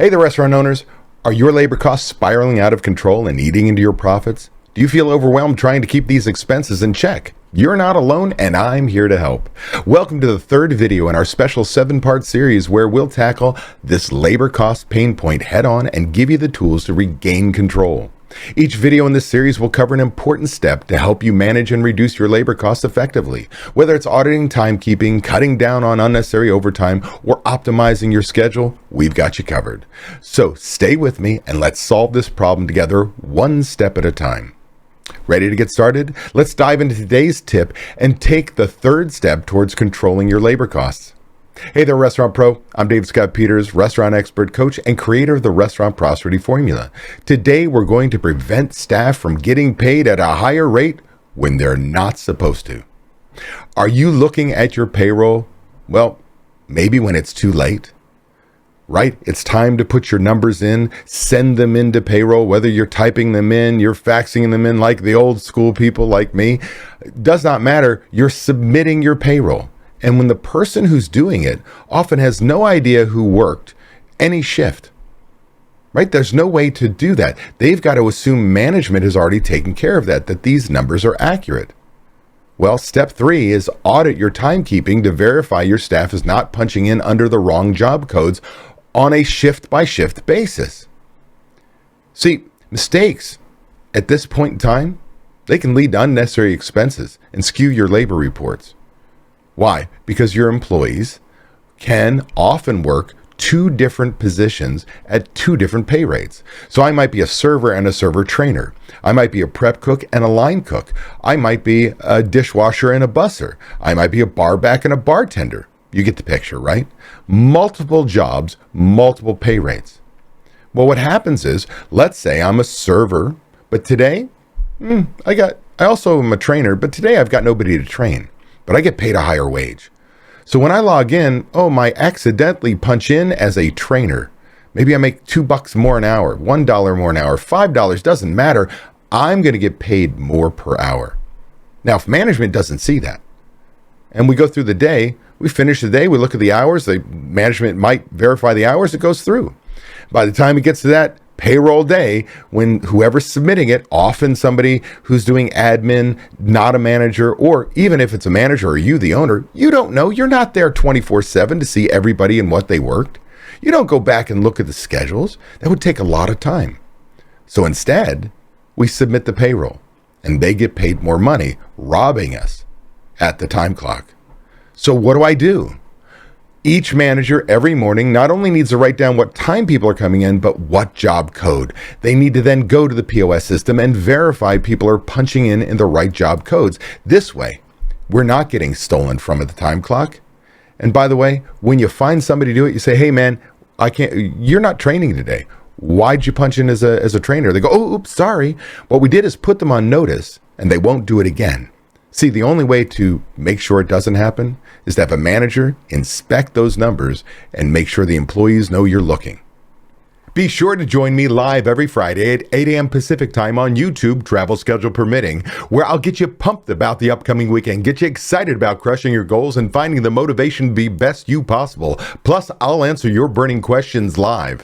Hey there, restaurant owners. Are your labor costs spiraling out of control and eating into your profits? Do you feel overwhelmed trying to keep these expenses in check? You're not alone, and I'm here to help. Welcome to the third video in our special 7-part series where we'll tackle this labor cost pain point head on and give you the tools to regain control. Each video in this series will cover an important step to help you manage and reduce your labor costs effectively. Whether it's auditing, timekeeping, cutting down on unnecessary overtime, or optimizing your schedule, we've got you covered. So stay with me and let's solve this problem together one step at a time. Ready to get started? Let's dive into today's tip and take the third step towards controlling your labor costs. Hey there, Restaurant Pro. I'm David Scott Peters, restaurant expert, coach, and creator of the Restaurant Prosperity Formula. Today, we're going to prevent staff from getting paid at a higher rate when they're not supposed to. Are you looking at your payroll? Well, maybe when it's too late, right? It's time to put your numbers in, send them into payroll, whether you're typing them in, you're faxing them in like the old school people like me. It does not matter. You're submitting your payroll. And when the person who's doing it often has no idea who worked any shift, right? There's no way to do that. They've got to assume management has already taken care of that these numbers are accurate. Well, step 3 is audit your timekeeping to verify your staff is not punching in under the wrong job codes on a shift-by-shift basis. See, mistakes at this point in time, they can lead to unnecessary expenses and skew your labor reports. Why? Because your employees can often work 2 different positions at 2 different pay rates. So I might be a server and a server trainer. I might be a prep cook and a line cook. I might be a dishwasher and a busser. I might be a bar back and a bartender. You get the picture, right? Multiple jobs, multiple pay rates. Well, what happens is, let's say I'm a server, but today, I also am a trainer, but today I've got nobody to train. But I get paid a higher wage. So when I log in, I accidentally punch in as a trainer. Maybe I make $2 more an hour, $1 more an hour, $5, doesn't matter. I'm going to get paid more per hour. Now, if management doesn't see that, and we go through the day, we finish the day, we look at the hours, the management might verify the hours, it goes through. By the time it gets to that payroll day, when whoever's submitting it, often somebody who's doing admin, not a manager, or even if it's a manager or you, the owner, you don't know. You're not there 24/7 to see everybody and what they worked. You don't go back and look at the schedules. That would take a lot of time. So instead, we submit the payroll and they get paid more money, robbing us at the time clock. So what do? Each manager every morning not only needs to write down what time people are coming in, but what job code. They need to then go to the POS system and verify people are punching in the right job codes. This way, we're not getting stolen from at the time clock. And by the way, when you find somebody to do it, you say, hey man, you're not training today. Why'd you punch in as a trainer? They go, oh, oops, sorry. What we did is put them on notice and they won't do it again. See, the only way to make sure it doesn't happen is to have a manager inspect those numbers and make sure the employees know you're looking. Be sure to join me live every Friday at 8 a.m. Pacific time on YouTube, travel schedule permitting, where I'll get you pumped about the upcoming weekend, get you excited about crushing your goals and finding the motivation to be best you possible. Plus, I'll answer your burning questions live.